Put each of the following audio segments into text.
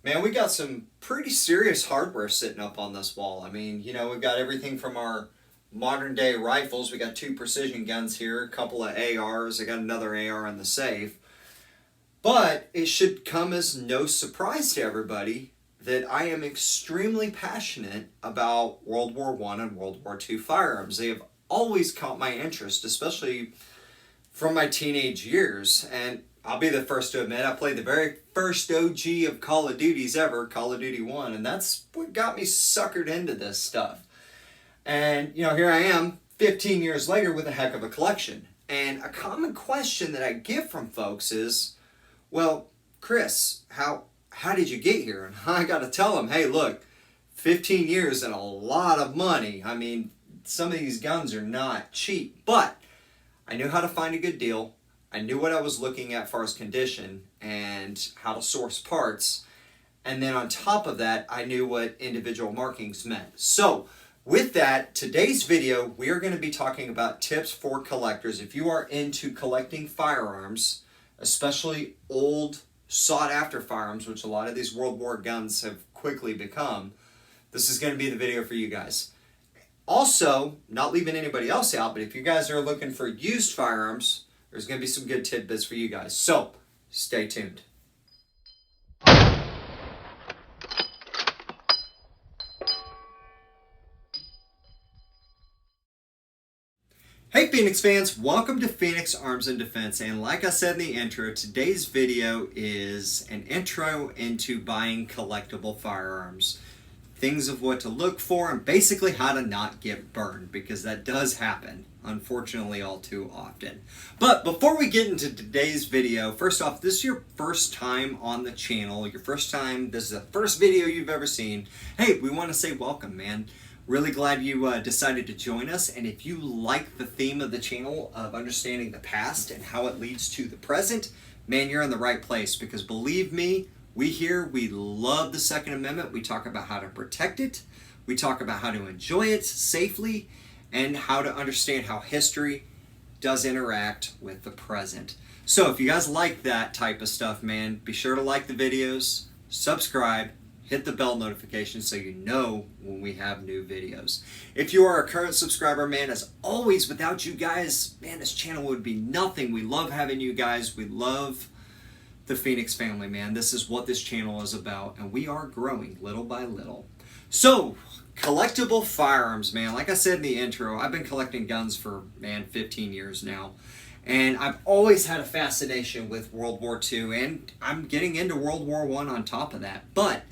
Man, we got some pretty serious hardware sitting up on this wall. I mean, we've got everything from our modern day rifles. We got two precision guns here, a couple of ARs. I got another AR in the safe. But it should come as no surprise to everybody that I am extremely passionate about World War I and World War II firearms. They have always caught my interest, especially from my teenage years. And I'll be the first to admit, I played the very first OG of Call of Duties ever, Call of Duty 1, and that's what got me suckered into this stuff. And, here I am, 15 years later with a heck of a collection. And a common question that I get from folks is, well, Chris, how did you get here? And I got to tell them, hey, look, 15 years and a lot of money. I mean, some of these guns are not cheap, but I knew how to find a good deal. I knew what I was looking at as far as condition and how to source parts. And then on top of that, I knew what individual markings meant. So with that, today's video, we are going to be talking about tips for collectors. If you are into collecting firearms, especially old sought after firearms, which a lot of these World War guns have quickly become, this is going to be the video for you guys. Also, not leaving anybody else out, but if you guys are looking for used firearms, there's going to be some good tidbits for you guys. So, stay tuned. Hey Phoenix fans, welcome to Phoenix Arms and Defense, and like I said in the intro, today's video is an intro into buying collectible firearms. Things of what to look for and basically how to not get burned, because that does happen, unfortunately, all too often. But before we get into today's video, first off, this is your first time on the channel, this is the first video you've ever seen. Hey, we want to say welcome, man. Really glad you decided to join us, and if you like the theme of the channel of understanding the past and how it leads to the present, man, you're in the right place, because believe me, we love the Second Amendment. We talk about how to protect it, we talk about how to enjoy it safely, and how to understand how history does interact with the present. So if you guys like that type of stuff, man, be sure to like the videos, subscribe, hit the bell notification so you know when we have new videos. If you are a current subscriber, man, as always, without you guys, man, this channel would be nothing. We love having you guys. We love the Phoenix family, man. This is what this channel is about, and we are growing little by little. So, collectible firearms, man. Like I said in the intro, I've been collecting guns for, 15 years now. And I've always had a fascination with World War II, and I'm getting into World War I on top of that. But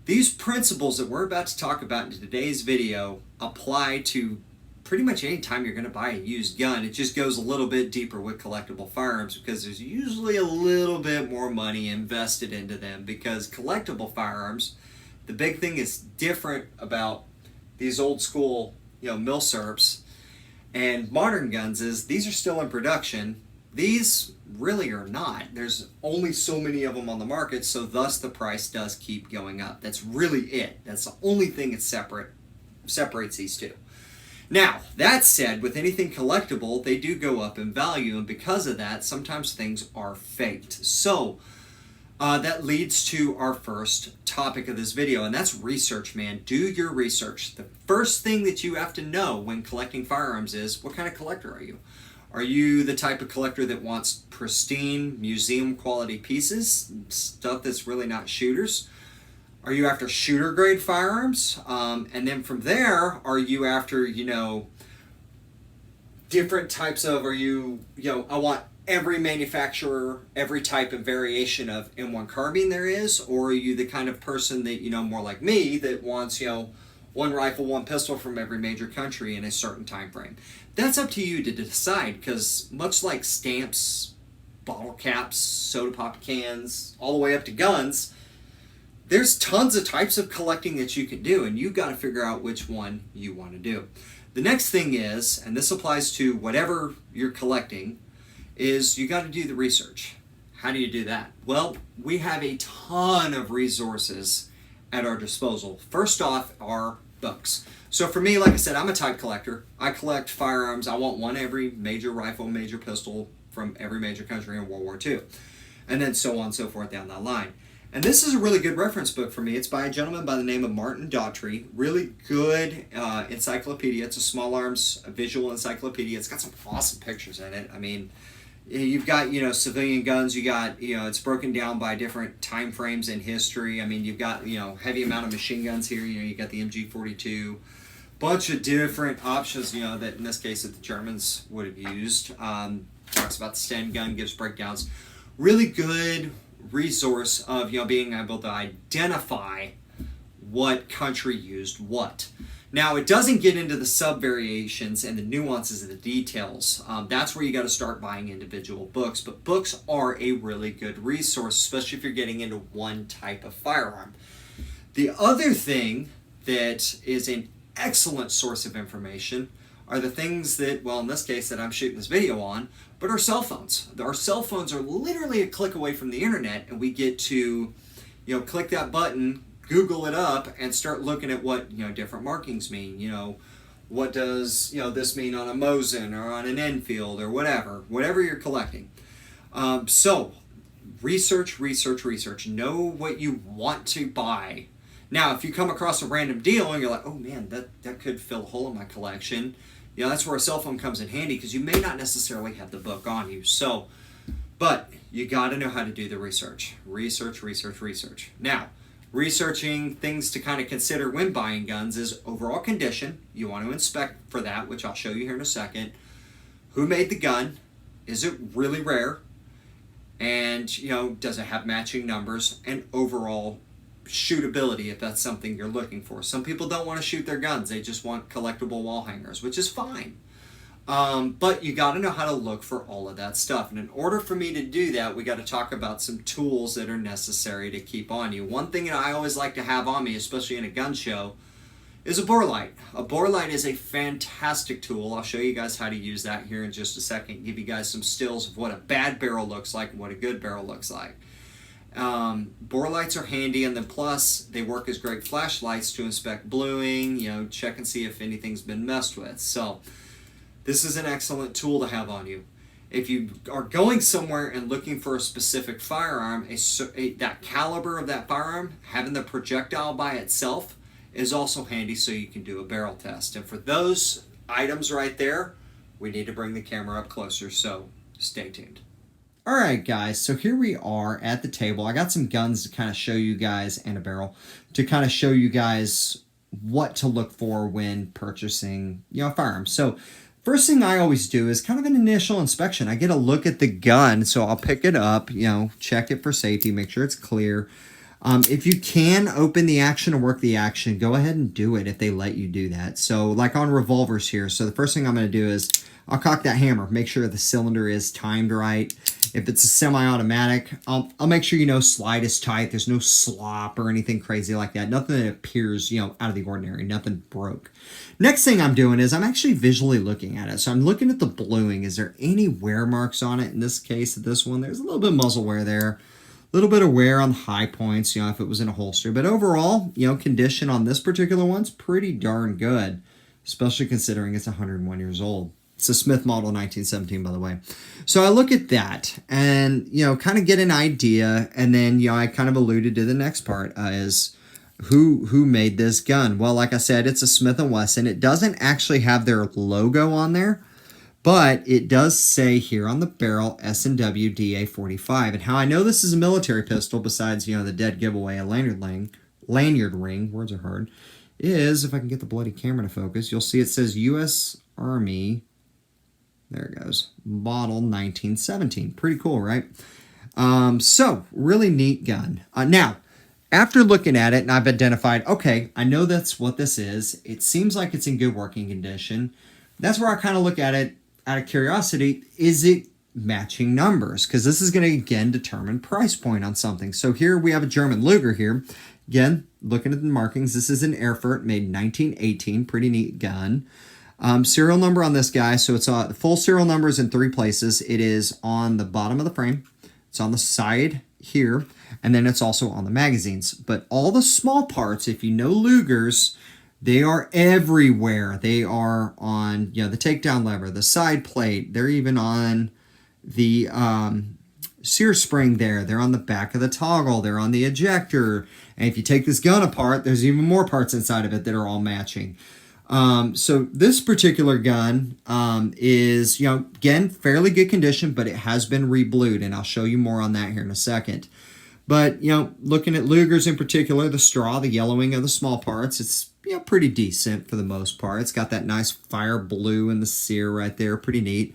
these principles that we're about to talk about in today's video apply to pretty much any time you're going to buy a used gun. It just goes a little bit deeper with collectible firearms because there's usually a little bit more money invested into them, because collectible firearms, the big thing is different about these old school, milsurps and modern guns is these are still in production. These really are not. There's only so many of them on the market, so thus the price does keep going up. That's really it. That's the only thing that separates these two. Now, that said, with anything collectible, they do go up in value, and because of that, sometimes things are faked. So, that leads to our first topic of this video, and that's research, man. Do your research. The first thing that you have to know when collecting firearms is, what kind of collector are you? Are you the type of collector that wants pristine, museum quality pieces, stuff that's really not shooters? Are you after shooter grade firearms? And then from there, are you after, different types of, I want every manufacturer, every type of variation of M1 carbine there is? Or are you the kind of person that, more like me, that wants, one rifle, one pistol from every major country in a certain time frame? That's up to you to decide, because much like stamps, bottle caps, soda pop cans, all the way up to guns, there's tons of types of collecting that you can do, and you've got to figure out which one you want to do. The next thing is, and this applies to whatever you're collecting, is you got to do the research. How do you do that? Well, we have a ton of resources at our disposal. First off are books. So for me, like I said, I'm a type collector. I collect firearms. I want one every major rifle, major pistol from every major country in World War II. And then so on and so forth down that line. And this is a really good reference book for me. It's by a gentleman by the name of Martin Daughtry. Really good encyclopedia. It's a small arms visual encyclopedia. It's got some awesome pictures in it. I mean, you've got, civilian guns. You got, it's broken down by different time frames in history. I mean, you've got, heavy amount of machine guns here. You got the MG42. Bunch of different options, that in this case that the Germans would have used. Talks about the Sten gun, gives breakdowns. Really good resource of being able to identify what country used what. Now, it doesn't get into the sub variations and the nuances of the details. That's where you got to start buying individual books. But books are a really good resource, especially if you're getting into one type of firearm. The other thing that is an excellent source of information are the things that, well, in this case that I'm shooting this video on, but our cell phones. Our cell phones are literally a click away from the internet, and we get to, click that button, Google it up, and start looking at what, different markings mean. What does, this mean on a Mosin or on an Enfield or whatever you're collecting. So, research. Know what you want to buy. Now, if you come across a random deal and you're like, oh man, that could fill a hole in my collection, that's where a cell phone comes in handy, because you may not necessarily have the book on you. So, but you got to know how to do the research. Research. Now, researching things to kind of consider when buying guns is overall condition. You want to inspect for that, which I'll show you here in a second. Who made the gun? Is it really rare? And, does it have matching numbers? And overall shootability, if that's something you're looking for. Some people don't want to shoot their guns. They just want collectible wall hangers, which is fine. But you got to know how to look for all of that stuff. And in order for me to do that, we got to talk about some tools that are necessary to keep on you. One thing that I always like to have on me, especially in a gun show, is a bore light. A bore light is a fantastic tool. I'll show you guys how to use that here in just a second. Give you guys some stills of what a bad barrel looks like and what a good barrel looks like. Bore lights are handy, and then plus they work as great flashlights to inspect bluing, check and see if anything's been messed with. So this is an excellent tool to have on you. If you are going somewhere and looking for a specific firearm, that caliber of that firearm, having the projectile by itself is also handy, so you can do a barrel test. And for those items right there, we need to bring the camera up closer, so stay tuned. Alright guys, so here we are at the table. I got some guns to kind of show you guys, and a barrel, to kind of show you guys what to look for when purchasing, firearms. So first thing I always do is kind of an initial inspection. I get a look at the gun, so I'll pick it up, check it for safety, make sure it's clear. If you can open the action or work the action, go ahead and do it if they let you do that. So like on revolvers here, so the first thing I'm going to do is I'll cock that hammer, make sure the cylinder is timed right. If it's a semi-automatic, I'll make sure, slide is tight. There's no slop or anything crazy like that. Nothing that appears, out of the ordinary. Nothing broke. Next thing I'm doing is I'm actually visually looking at it. So I'm looking at the bluing. Is there any wear marks on it? In this case, this one, there's a little bit of muzzle wear there. A little bit of wear on the high points, if it was in a holster. But overall, condition on this particular one's pretty darn good, especially considering it's 101 years old. It's a Smith model 1917, by the way. So I look at that and, kind of get an idea. And then, I kind of alluded to the next part is who made this gun. Well, like I said, it's a Smith & Wesson. It doesn't actually have their logo on there, but it does say here on the barrel S&W DA45. And how I know this is a military pistol, besides, the dead giveaway, a lanyard ring, words are hard, is, if I can get the bloody camera to focus, you'll see it says U.S. Army. There it goes. Model 1917. Pretty cool, right? So, really neat gun. Now, after looking at it and I've identified, okay, I know that's what this is. It seems like it's in good working condition. That's where I kind of look at it out of curiosity. Is it matching numbers? Because this is going to, again, determine price point on something. So here we have a German Luger here. Again, looking at the markings, this is an Erfurt made in 1918. Pretty neat gun. Serial number on this guy, so it's the full serial number is in 3 places. It is on the bottom of the frame, it's on the side here, and then it's also on the magazines. But all the small parts, if you know Lugers, they are everywhere. They are on, the takedown lever, the side plate. They're even on the sear spring there. They're on the back of the toggle. They're on the ejector. And if you take this gun apart, there's even more parts inside of it that are all matching. So this particular gun is, again, fairly good condition, but it has been reblued, and I'll show you more on that here in a second. But, looking at Luger's in particular, the straw, the yellowing of the small parts, it's, pretty decent for the most part. It's got that nice fire blue in the sear right there, pretty neat.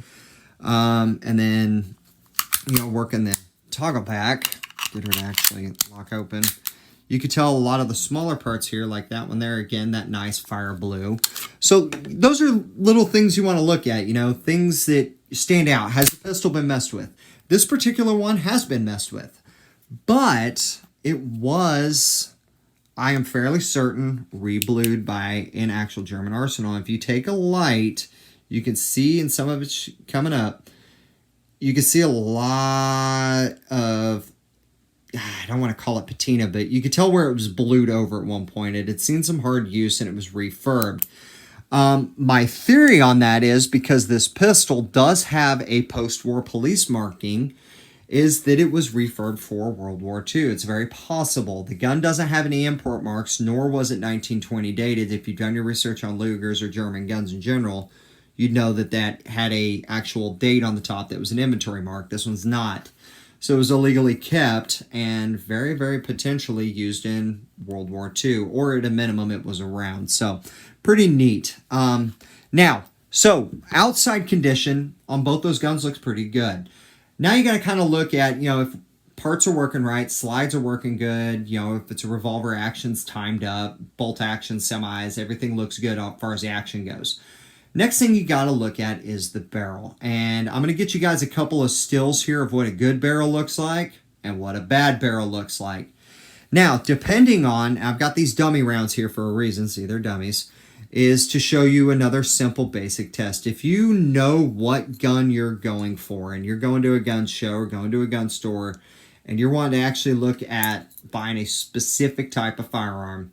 And then, working the toggle pack, get her to actually lock open. You could tell a lot of the smaller parts here, like that one there, again, that nice fire blue. So those are little things you want to look at, things that stand out. Has the pistol been messed with? This particular one has been messed with, but it was, I am fairly certain, reblued by an actual German arsenal. If you take a light, you can see, and some of it's coming up, you can see a lot of, I don't want to call it patina, but you could tell where it was blued over at one point. It had seen some hard use and it was refurbed. My theory on that is, because this pistol does have a post-war police marking, is that it was refurbed for World War II. It's very possible. The gun doesn't have any import marks, nor was it 1920 dated. If you've done your research on Lugers or German guns in general, you'd know that that had a actual date on the top that was an inventory mark. This one's not. So it was illegally kept and very, very potentially used in World War II, or at a minimum it was around. So pretty neat. Now, so outside condition on both those guns looks pretty good. Now you got to kind of look at, if parts are working right, slides are working good, if it's a revolver, action's timed up, bolt action, semis, everything looks good as far as the action goes. Next thing you got to look at is the barrel. And I'm going to get you guys a couple of stills here of what a good barrel looks like and what a bad barrel looks like. Now, depending on, I've got these dummy rounds here for a reason, see, they're dummies, is to show you another simple basic test. If you know what gun you're going for and you're going to a gun show or going to a gun store and you're wanting to actually look at buying a specific type of firearm,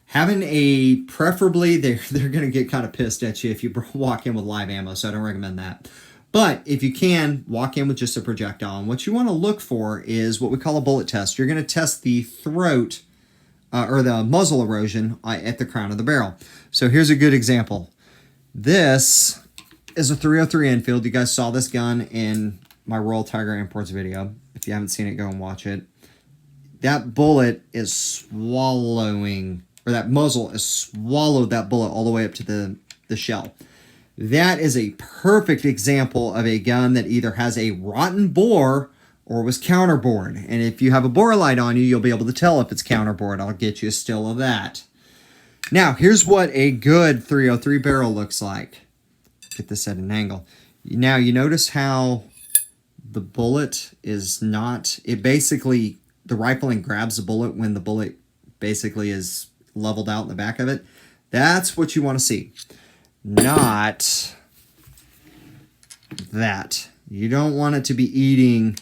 having a, preferably, they're going to get kind of pissed at you if you walk in with live ammo, so I don't recommend that. But if you can, walk in with just a projectile. And what you want to look for is what we call a bullet test. You're going to test the throat or the muzzle erosion at the crown of the barrel. So here's a good example. This is a 303 Enfield. You guys saw this gun in my Royal Tiger Imports video. If you haven't seen it, go and watch it. That bullet is swallowing, or that muzzle has swallowed that bullet all the way up to the shell. That is a perfect example of a gun that either has a rotten bore or was counterbored. And if you have a bore light on you, you'll be able to tell if it's counterbored. I'll get you a still of that. Now, here's what a good 303 barrel looks like. Get this at an angle. Now, you notice how the bullet is not, it basically, the rifling grabs the bullet when the bullet basically is leveled out in the back of it. That's what you want to see. Not that. You don't want it to be eating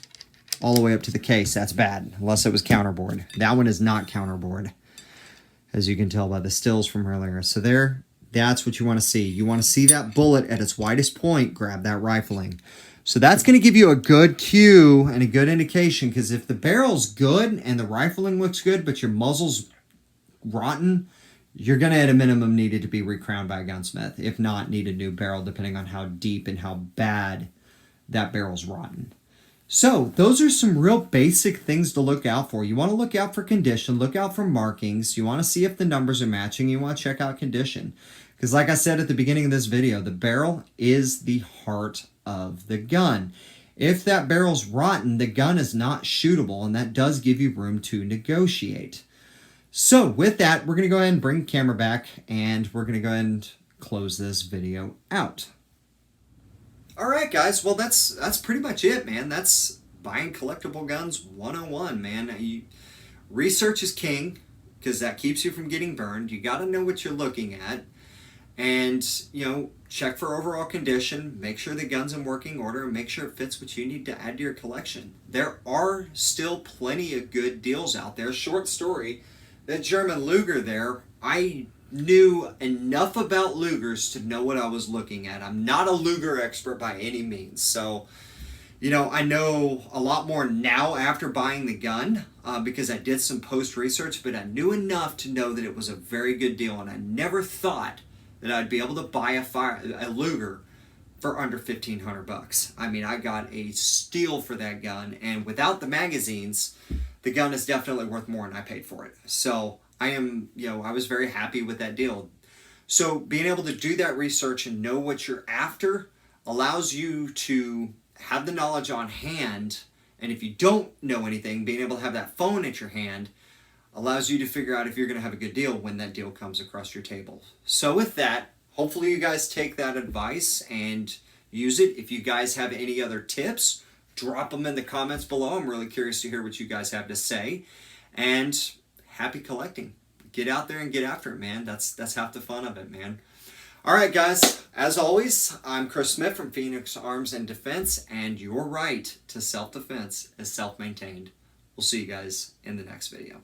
all the way up to the case. That's bad, unless it was counterbored. That one is not counterbored, as you can tell by the stills from earlier. So there, that's what you want to see. You want to see that bullet at its widest point grab that rifling. So that's going to give you a good cue and a good indication, because if the barrel's good and the rifling looks good, but your muzzle's rotten, you're going to, at a minimum, need it to be recrowned by a gunsmith. If not, need a new barrel, depending on how deep and how bad that barrel's rotten. So those are some real basic things to look out for. You want to look out for condition, look out for markings. You want to see if the numbers are matching. You want to check out condition. Because like I said at the beginning of this video, the barrel is the heart of the gun. If that barrel's rotten, the gun is not shootable, and that does give you room to negotiate. So with that, we're going to go ahead and bring the camera back, and we're going to go ahead and close this video out. All right, guys. Well, that's pretty much it, man. That's buying collectible guns 101, man. Research is king, because that keeps you from getting burned. You got to know what you're looking at, and check for overall condition. Make sure the gun's in working order, and make sure it fits what you need to add to your collection. There are still plenty of good deals out there. Short story. That German Luger there, I knew enough about Lugers to know what I was looking at. I'm not a Luger expert by any means. So, You know, I know a lot more now after buying the gun because I did some post research, but I knew enough to know that it was a very good deal, and I never thought that I'd be able to buy a Luger for under $1,500. I mean, I got a steal for that gun, and without the magazines, the gun is definitely worth more than I paid for it. So I was very happy with that deal. So being able to do that research and know what you're after allows you to have the knowledge on hand, and if you don't know anything, being able to have that phone at your hand allows you to figure out if you're going to have a good deal when that deal comes across your table. So with that, hopefully you guys take that advice and use it. If you guys have any other tips, drop them in the comments below. I'm really curious to hear what you guys have to say. And happy collecting. Get out there and get after it, man. That's half the fun of it, man. All right, guys. As always, I'm Chris Smith from Phoenix Arms and Defense, and your right to self-defense is self-maintained. We'll see you guys in the next video.